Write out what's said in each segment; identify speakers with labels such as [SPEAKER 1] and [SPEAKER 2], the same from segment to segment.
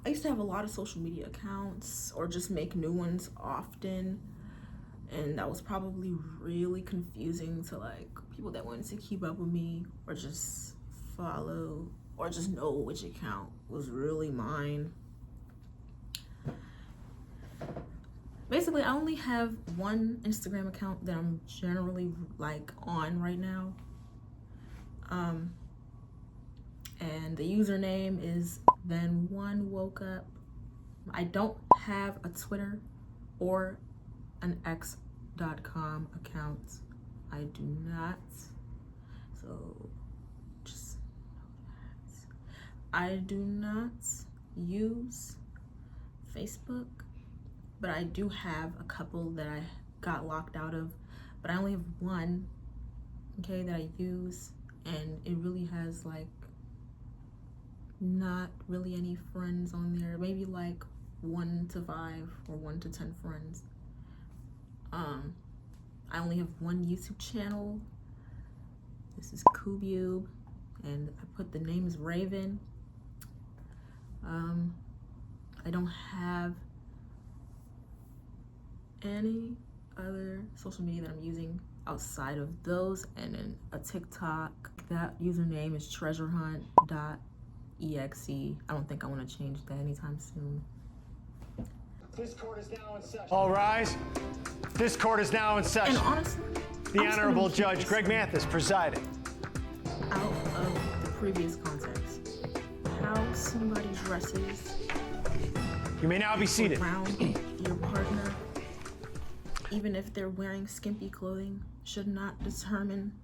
[SPEAKER 1] I used to have a lot of social media accounts or just make new ones often. And that was probably really confusing to like people that wanted to keep up with me or just follow or just know which account was really mine. Basically, I only have one Instagram account that I'm generally like on right now. And the username is then one woke up. I don't have a Twitter or an X.com account. I do not. So just know that. I do not use Facebook, but I do have a couple that I got locked out of, but I only have one, okay, that I use, and it really has like not really any friends on there, maybe like 1 to 5 or 1 to 10 friends. I only have one YouTube channel. This is Kubube, and I put the name as Raven. I don't have any other social media that I'm using outside of those, and then a TikTok. That username is treasurehunt.exe. I don't think I want to change that anytime soon.
[SPEAKER 2] This court is now in session.
[SPEAKER 3] All rise. This court is now in session.
[SPEAKER 1] And honestly,
[SPEAKER 3] The Honorable Judge Greg Mathis presiding.
[SPEAKER 1] Out of the previous context, how somebody dresses
[SPEAKER 3] You may now be seated.
[SPEAKER 1] around your partner, even if they're wearing skimpy clothing, should not determine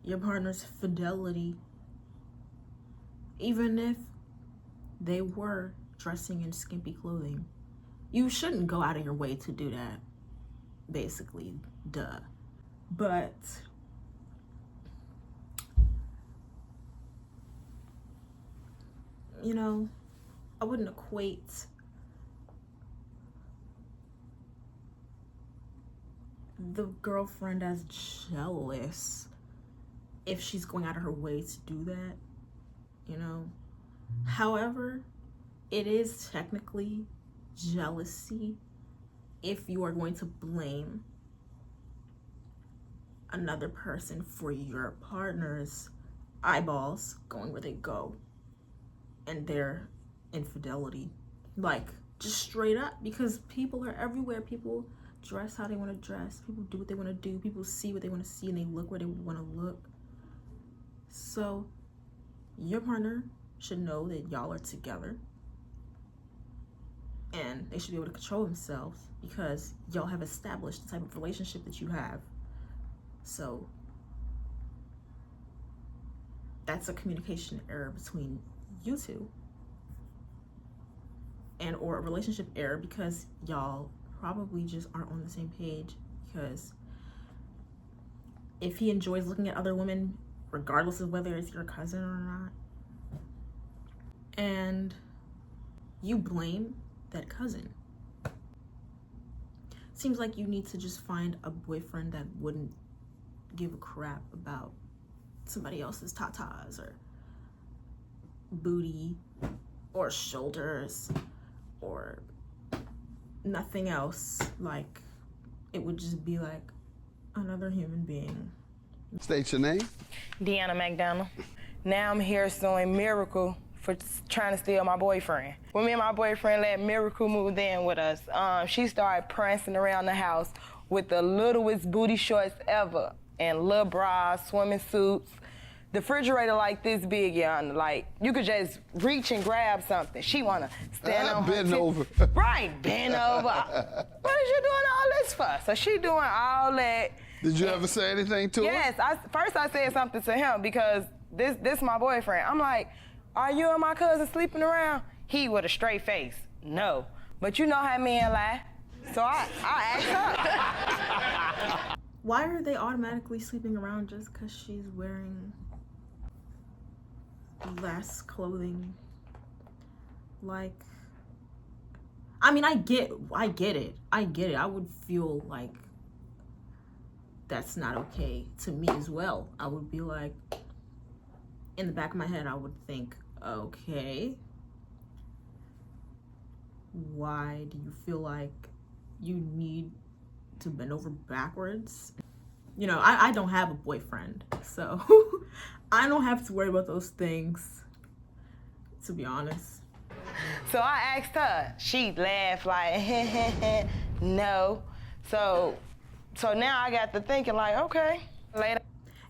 [SPEAKER 1] your partner's fidelity, even if they were dressing in skimpy clothing. You shouldn't go out of your way to do that, basically, duh. But you know, I wouldn't equate the girlfriend as jealous if she's going out of her way to do that, you know. However, it is technically jealousy if you are going to blame another person for your partner's eyeballs going where they go and their infidelity. Like, just straight up, because people are everywhere. People dress how they want to dress. People do what they want to do. People see what they want to see, and they look where they want to look. So your partner should know that y'all are together, and they should be able to control themselves because y'all have established the type of relationship that you have. So that's a communication error between you two, and or a relationship error because y'all probably just aren't on the same page. Because if he enjoys looking at other women, regardless of whether it's your cousin or not, and you blame that cousin, seems like you need to just find a boyfriend that wouldn't give a crap about somebody else's tatas or booty or shoulders or nothing else. Like, it would just be like another human being.
[SPEAKER 4] State your name.
[SPEAKER 5] Deanna McDonald. Now I'm here suing Miracle for trying to steal my boyfriend. When me and my boyfriend let Miracle move in with us, she started prancing around the house with the littlest booty shorts ever and little bras, swimming suits. The refrigerator like this big, y'all. Like, you could just reach and grab something. She wanna stand on her
[SPEAKER 4] Bend over.
[SPEAKER 5] Right, bend over. What is you doing all this for? So she doing all that.
[SPEAKER 4] Did you ever say anything to her?
[SPEAKER 5] Yes, first I said something to him because this my boyfriend. I'm like, are you and my cousin sleeping around? He with a straight face, no. But you know how men lie. So I asked her.
[SPEAKER 1] Why are they automatically sleeping around just because she's wearing less clothing? Like, I mean, I get it. I would feel like that's not okay to me as well. I would be like, in the back of my head, I would think, Okay. Why do you feel like you need to bend over backwards? You know, I don't have a boyfriend, so I don't have to worry about those things, to be honest.
[SPEAKER 5] So I asked her. She laughed like, no. So now I got to thinking like, okay, later.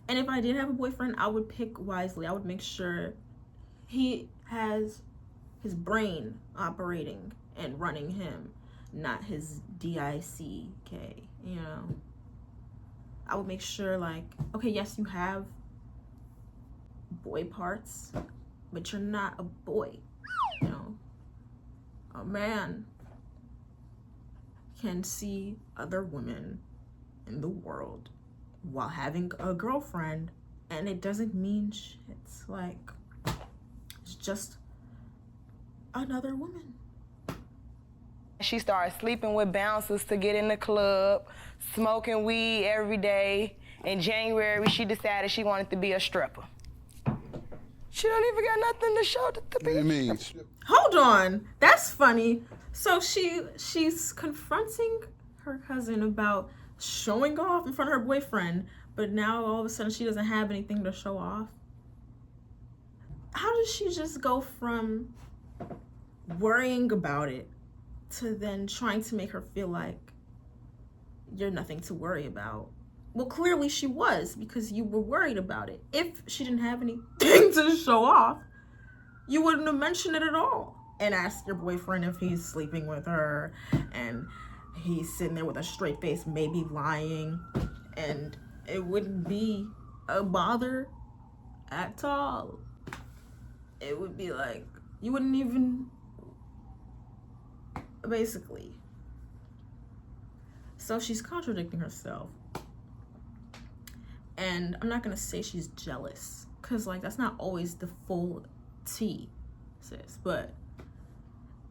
[SPEAKER 1] And if I did have a boyfriend, I would pick wisely. I would make sure he has his brain operating and running him, not his DICK, you know. I would make sure, like, okay, yes, you have boy parts, but you're not a boy, you know. A man can see other women in the world while having a girlfriend, and it doesn't mean shit. It's like, it's just another woman.
[SPEAKER 5] She started sleeping with bouncers to get in the club, smoking weed every day. In January, she decided she wanted to be a stripper. She don't even got nothing to show to the
[SPEAKER 4] What do you
[SPEAKER 5] people.
[SPEAKER 4] mean?
[SPEAKER 1] Hold on, that's funny. So she's confronting her cousin about showing off in front of her boyfriend, but now all of a sudden she doesn't have anything to show off. How does she just go from worrying about it to then trying to make her feel like you're nothing to worry about? Well, clearly she was, because you were worried about it. If she didn't have anything to show off, you wouldn't have mentioned it at all and asked your boyfriend if he's sleeping with her, and he's sitting there with a straight face, maybe lying, and it wouldn't be a bother at all. It would be like, you wouldn't even, basically. So she's contradicting herself. And I'm not gonna say she's jealous, because like that's not always the full tea, sis, but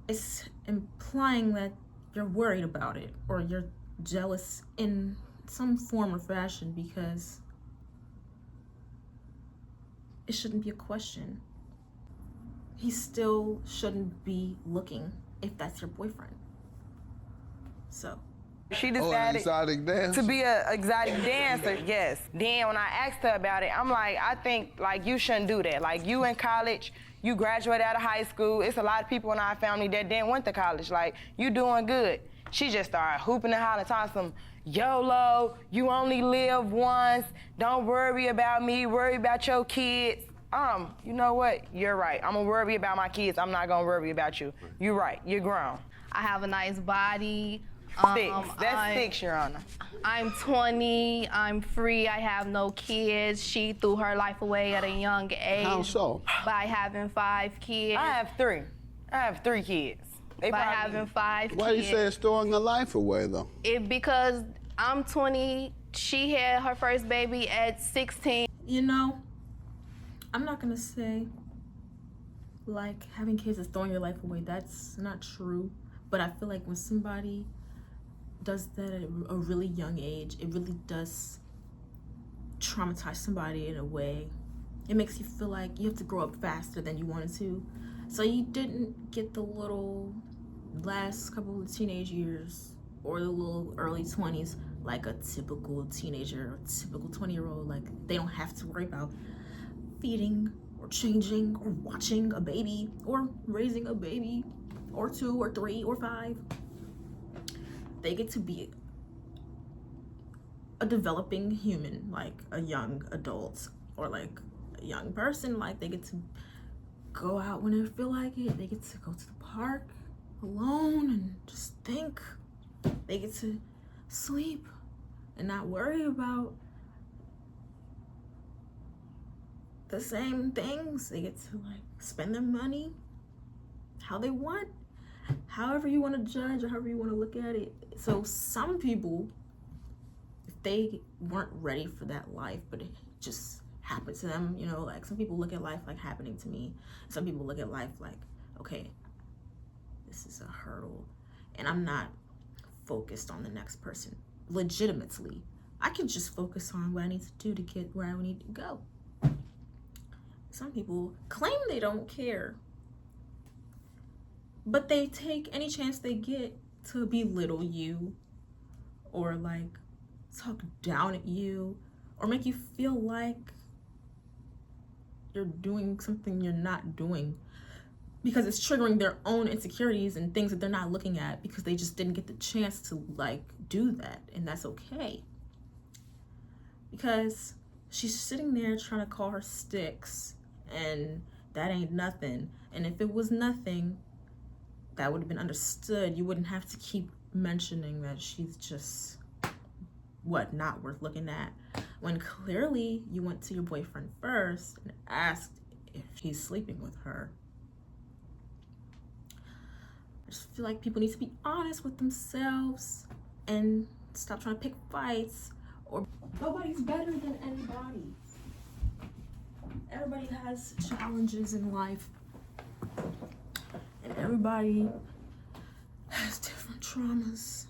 [SPEAKER 1] it's implying that you're worried about it or you're jealous in some form or fashion, because it shouldn't be a question. He still shouldn't be looking if that's your boyfriend. So
[SPEAKER 5] She
[SPEAKER 4] Oh, an
[SPEAKER 5] decided
[SPEAKER 4] exotic dance?
[SPEAKER 5] to be an exotic dancer, yes. Then when I asked her about it, I'm like, I think like you shouldn't do that. Like you in college, you graduated out of high school. It's a lot of people in our family that didn't went to college. Like, you doing good. She just started hooping and hollering, talking some YOLO, you only live once, don't worry about me, worry about your kids. You know what? You're right. I'm gonna worry about my kids. I'm not gonna worry about you. You're right. You're grown.
[SPEAKER 6] I have a nice body.
[SPEAKER 5] That's 6, Your Honor.
[SPEAKER 6] I'm 20. I'm free. I have no kids. She threw her life away at a young age.
[SPEAKER 4] How so?
[SPEAKER 6] By having 5 kids.
[SPEAKER 5] I have 3. I have 3 kids. They
[SPEAKER 6] by
[SPEAKER 5] probably-
[SPEAKER 6] having 5
[SPEAKER 4] Why do you
[SPEAKER 6] kids.
[SPEAKER 4] say it's throwing her life away, though?
[SPEAKER 6] Because I'm 20. She had her first baby at 16.
[SPEAKER 1] you know, I'm not gonna say like having kids is throwing your life away. That's not true. But I feel like when somebody does that at a really young age, it really does traumatize somebody in a way. It makes you feel like you have to grow up faster than you wanted to. So you didn't get the little last couple of teenage years or the little early 20s like a typical teenager or typical 20-year-old. Like, they don't have to worry about feeding or changing or watching a baby or raising a baby or 2 or 3 or 5. They get to be a developing human, like a young adult or like a young person. Like, they get to go out when they feel like it. They get to go to the park alone and just think. They get to sleep and not worry about the same things. They get to like spend their money how they want, however you want to judge or however you want to look at it. So some people, if they weren't ready for that life, but it just happened to them, you know, like some people look at life like happening to me. Some people look at life like, okay, this is a hurdle and I'm not focused on the next person. Legitimately, I can just focus on what I need to do to get where I need to go. some people claim they don't care, but they take any chance they get to belittle you or like talk down at you or make you feel like you're doing something you're not doing because it's triggering their own insecurities and things that they're not looking at because they just didn't get the chance to like do that. And that's okay, because she's sitting there trying to call her sticks, and that ain't nothing. And if it was nothing, that would have been understood. You wouldn't have to keep mentioning that she's just not worth looking at, when clearly you went to your boyfriend first and asked if he's sleeping with her. I just feel like people need to be honest with themselves and stop trying to pick fights. Or nobody's better than anybody. Everybody has challenges in life, and everybody has different traumas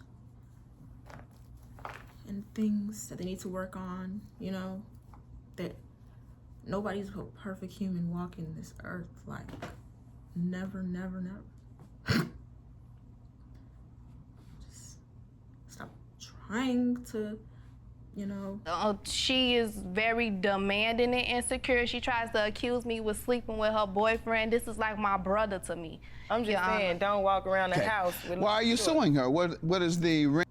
[SPEAKER 1] and things that they need to work on, you know, that nobody's a perfect human walking this earth. Like, never. Just stop trying to, you know.
[SPEAKER 6] She is very demanding and insecure. She tries to accuse me with sleeping with her boyfriend. This is like my brother to me.
[SPEAKER 5] I'm just saying, don't walk around the house with.
[SPEAKER 4] Why are you suing her? What is the...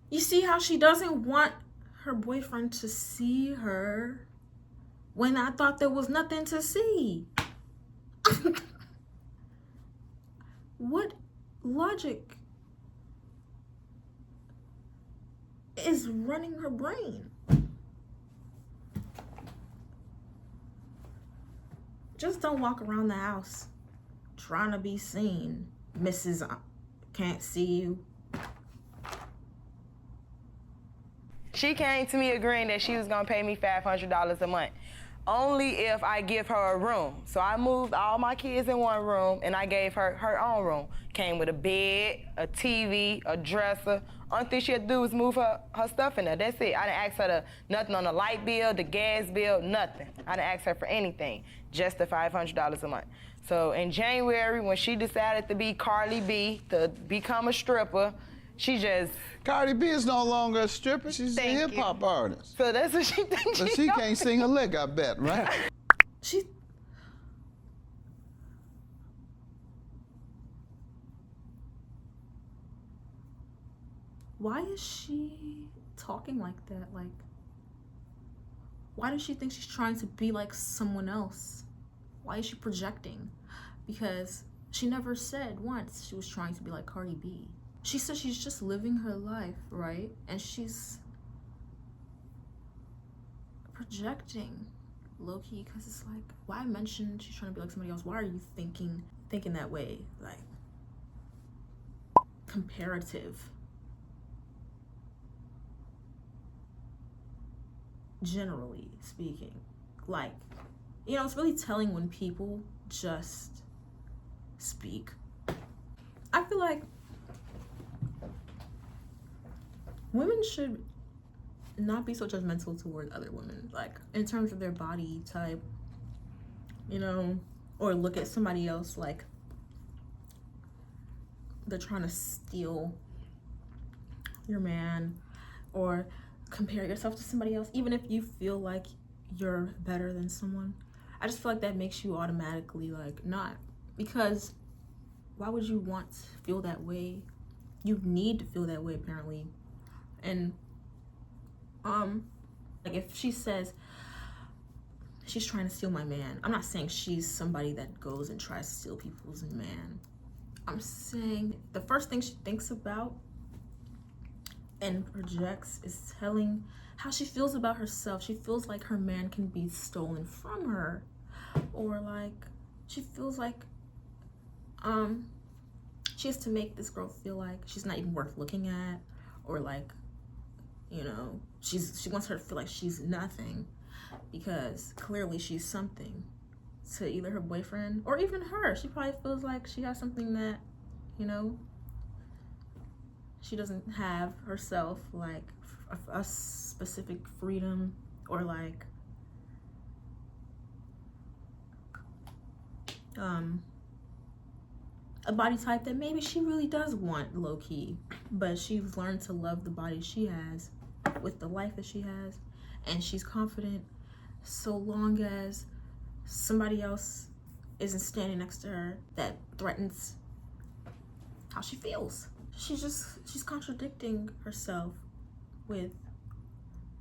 [SPEAKER 1] You see how she doesn't want her boyfriend to see her when I thought there was nothing to see. What logic is running her brain? Just don't walk around the house trying to be seen. Mrs. Can't see you.
[SPEAKER 5] She came to me agreeing that she was gonna pay me $500 a month, only if I give her a room. So I moved all my kids in one room and I gave her her own room. Came with a bed, a TV, a dresser. Only thing she had to do was move her stuff in there. That's it. I didn't ask her nothing on the light bill, the gas bill, nothing. I didn't ask her for anything, just the $500 a month. So in January, when she decided to be Cardi B, to become a stripper, she just...
[SPEAKER 4] Cardi B is no longer a stripper. She's a hip-hop artist.
[SPEAKER 5] So that's what she thinks.
[SPEAKER 4] But she can't sing a lick, I bet, right?
[SPEAKER 1] Why is she talking like that? Like, why does she think she's trying to be like someone else? Why is she projecting? Because she never said once she was trying to be like Cardi B. She said she's just living her life, right? And she's projecting low-key, because it's like, why mention she's trying to be like somebody else? Why are you thinking that way? Like, comparative. Generally speaking, like, you know, it's really telling when people just speak. I feel like women should not be so judgmental toward other women, like in terms of their body type, you know, or look at somebody else like they're trying to steal your man, or compare yourself to somebody else, even if you feel like you're better than someone. I just feel like that makes you automatically like not, because why would you want to feel that way? You need to feel that way apparently. And like if she says she's trying to steal my man, I'm not saying she's somebody that goes and tries to steal people's man. I'm saying the first thing she thinks about and projects is telling how she feels about herself. She feels like her man can be stolen from her, or like she feels like she has to make this girl feel like she's not even worth looking at, or like, you know, she wants her to feel like she's nothing, because clearly she's something to either her boyfriend or even her. She probably feels like she has something that, you know, she doesn't have herself, like a specific freedom, or like a body type that maybe she really does want low-key, but she's learned to love the body she has with the life that she has, and she's confident so long as somebody else isn't standing next to her that threatens how she feels. She's contradicting herself with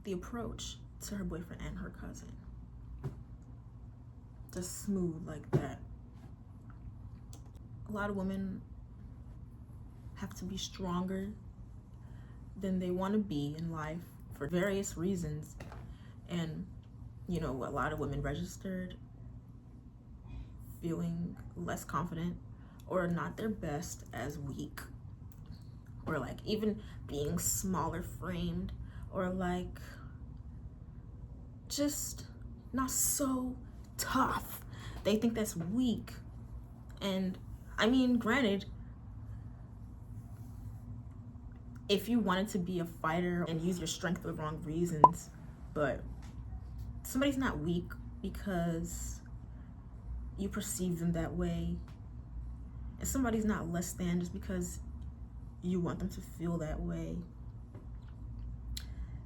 [SPEAKER 1] the approach to her boyfriend and her cousin. Just smooth like that. A lot of women have to be stronger than they want to be in life for various reasons. And, you know, a lot of women registered feeling less confident or not their best as weak, or like even being smaller framed, or like just not so tough. They think that's weak. And I mean, granted, if you wanted to be a fighter and use your strength for the wrong reasons, but somebody's not weak because you perceive them that way, and somebody's not less than just because you want them to feel that way.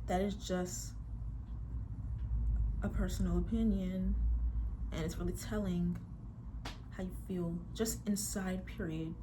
[SPEAKER 1] That is just a personal opinion, and it's really telling how you feel just inside, period.